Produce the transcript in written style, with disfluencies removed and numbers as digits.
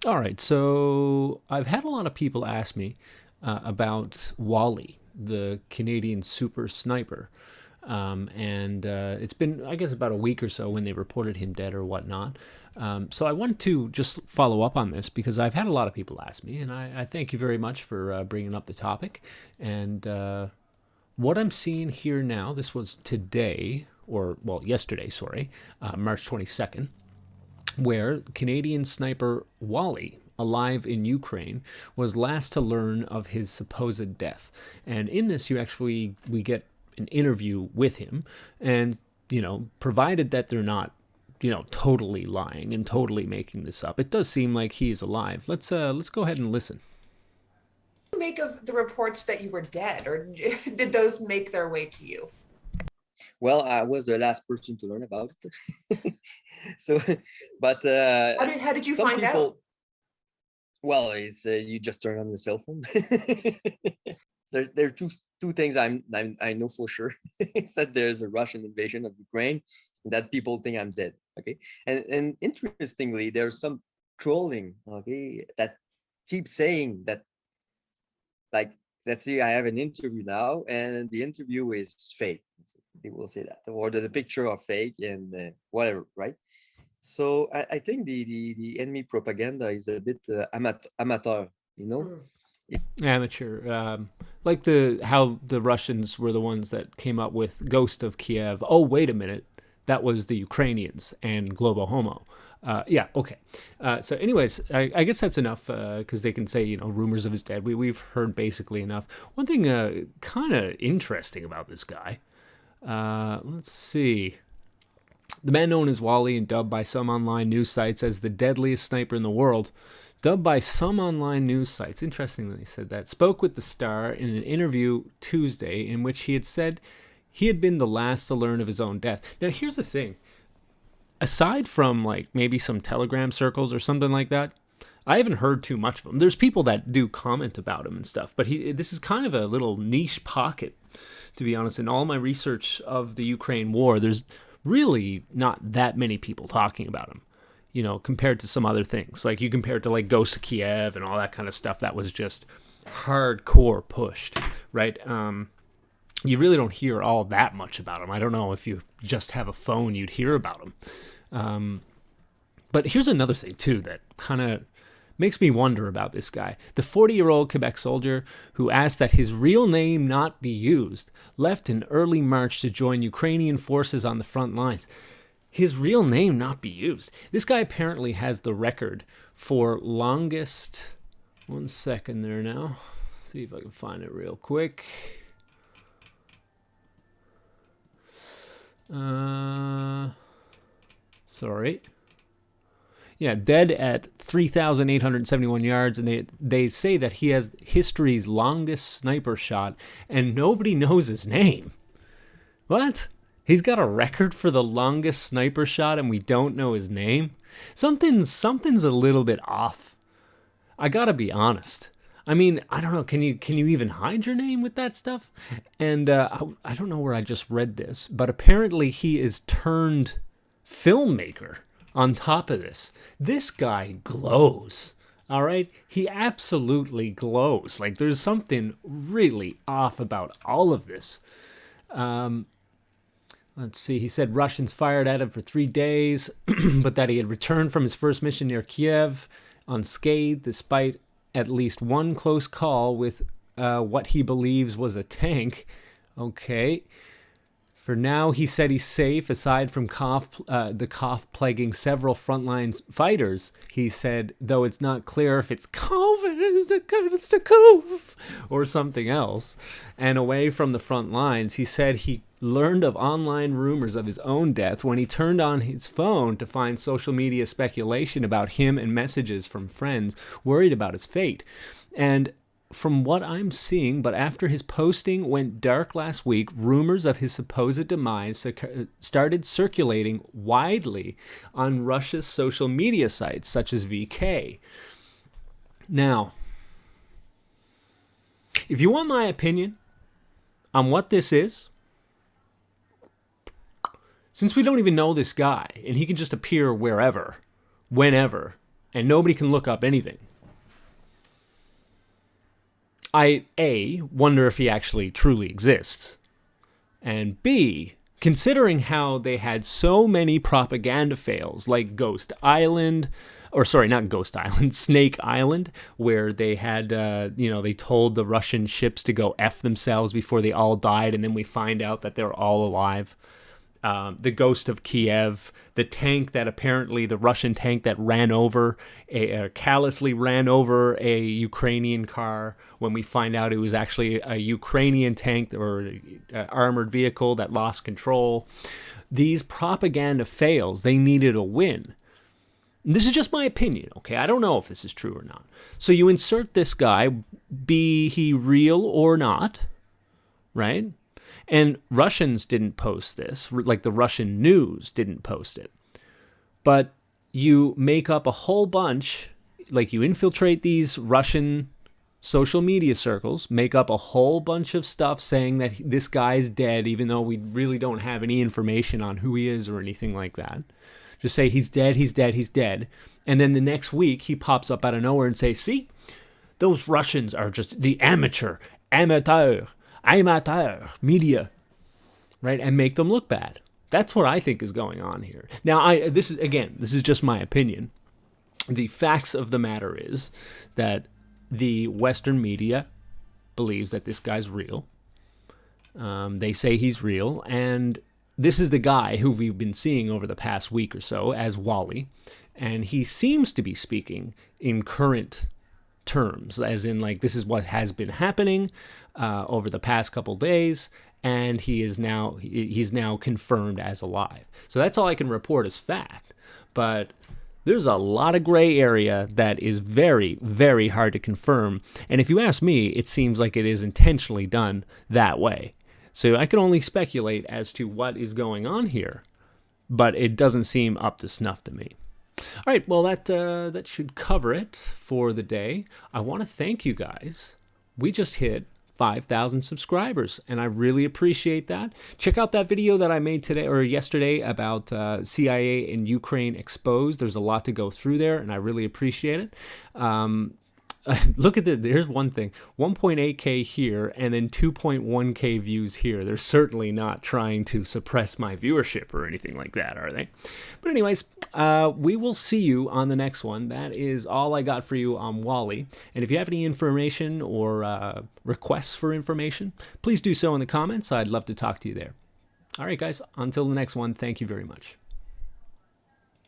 All right, so I've had a lot of people ask me about Wali, the Canadian super sniper. And it's been, I guess, about a week or so when they reported him dead or whatnot. So I wanted to just follow up on this because I've had a lot of people ask me, and I thank you very much for bringing up the topic. And what I'm seeing here now, this was today, or well, yesterday, sorry, March 22nd, where Canadian sniper Wali, alive in Ukraine, was last to learn of his supposed death. And in this, we get an interview with him, and provided that they're not totally lying and totally making this up, it does seem like he is alive. Let's go ahead and listen. Make of the reports that you were dead, or did those make their way to you? Well, I was the last person to learn about it. So, but How did you some find out? people, well, it's you just turn on your cell phone. There are two things I know for sure. It's that there's a Russian invasion of Ukraine, and that people think I'm dead. Okay, and interestingly, there's some trolling. Okay, that keeps saying that, like, let's see, I have an interview now, and the interview is fake. They will say that, or the picture are fake, and whatever, right? So I think the enemy propaganda is a bit amateur, you know. Mm. Amateur, like the how the Russians were the ones that came up with Ghost of Kiev. Oh, wait a minute, that was the Ukrainians and Globo Homo. Yeah, okay. So, anyways, I guess that's enough because they can say rumors of his dead. We've heard basically enough. One thing kind of interesting about this guy. Let's see. The man known as Wally and dubbed by some online news sites as the deadliest sniper in the world, dubbed by some online news sites, interestingly he said that, spoke with the Star in an interview Tuesday in which he had said he had been the last to learn of his own death. Now, here's the thing. Aside from like maybe some Telegram circles or something like that, I haven't heard too much of him. There's people that do comment about him and stuff, but this is kind of a little niche pocket, to be honest. In all my research of the Ukraine war, there's really not that many people talking about him, compared to some other things. Like you compare it to like Ghost of Kiev and all that kind of stuff that was just hardcore pushed, right? You really don't hear all that much about him. I don't know if you just have a phone, you'd hear about him. But here's another thing, too, that kind of makes me wonder about this guy. The 40-year-old Quebec soldier who asked that his real name not be used left in early March to join Ukrainian forces on the front lines. His real name not be used. This guy apparently has the record for longest... One second there now. See if I can find it real quick. Sorry. Yeah, dead at 3,871 yards, and they say that he has history's longest sniper shot, and nobody knows his name. What? He's got a record for the longest sniper shot, and we don't know his name? Something's a little bit off. I gotta be honest. I mean, I don't know. Can you even hide your name with that stuff? And I don't know where I just read this, but apparently he is turned filmmaker on top of this. This guy glows. All right? He absolutely glows. Like there's something really off about all of this. Let's see. He said Russians fired at him for 3 days, but that he had returned from his first mission near Kiev unscathed despite at least one close call with what he believes was a tank. Okay. For now, he said he's safe. Aside from the cough plaguing several frontline fighters, he said, though it's not clear if it's COVID, it's the cough, or something else. And away from the front lines, he said he learned of online rumors of his own death when he turned on his phone to find social media speculation about him and messages from friends worried about his fate. And from what I'm seeing, but after his posting went dark last week, rumors of his supposed demise started circulating widely on Russia's social media sites, such as VK. Now, if you want my opinion on what this is, since we don't even know this guy, and he can just appear wherever, whenever, and nobody can look up anything. I, A, wonder if he actually truly exists. And B, considering how they had so many propaganda fails, like Ghost Island, or sorry, not Ghost Island, Snake Island, where they had, they told the Russian ships to go F themselves before they all died, and then we find out that they're all alive. The Ghost of Kiev, the tank that apparently, the Russian tank that callously ran over a Ukrainian car, when we find out it was actually a Ukrainian tank or armored vehicle that lost control. These propaganda fails, they needed a win. And this is just my opinion, okay? I don't know if this is true or not. So you insert this guy, be he real or not, right? And Russians didn't post this, like the Russian news didn't post it. But you make up a whole bunch, like you infiltrate these Russian social media circles, make up a whole bunch of stuff saying that this guy's dead, even though we really don't have any information on who he is or anything like that. Just say he's dead, he's dead, he's dead. And then the next week he pops up out of nowhere and say, see, those Russians are just the amateur media, right? And make them look bad. That's what I think is going on here. Now, this is just my opinion. The facts of the matter is that the Western media believes that this guy's real. They say he's real, and this is the guy who we've been seeing over the past week or so as Wali, and he seems to be speaking in current terms, as in like this is what has been happening over the past couple days, and he's now confirmed as alive. So that's all I can report as fact. But there's a lot of gray area that is very, very hard to confirm. And if you ask me, it seems like it is intentionally done that way. So I can only speculate as to what is going on here, but it doesn't seem up to snuff to me. All right, well, that should cover it for the day. I want to thank you guys. We just hit 5,000 subscribers, and I really appreciate that. Check out that video that I made today or yesterday about CIA in Ukraine exposed. There's a lot to go through there, and I really appreciate it. Look at here's one thing, 1.8K here and then 2.1K views here. They're certainly not trying to suppress my viewership or anything like that, are they? But anyways, we will see you on the next one. That is all I got for you on Wali. And if you have any information or requests for information, please do so in the comments. I'd love to talk to you there. All right, guys, until the next one, thank you very much.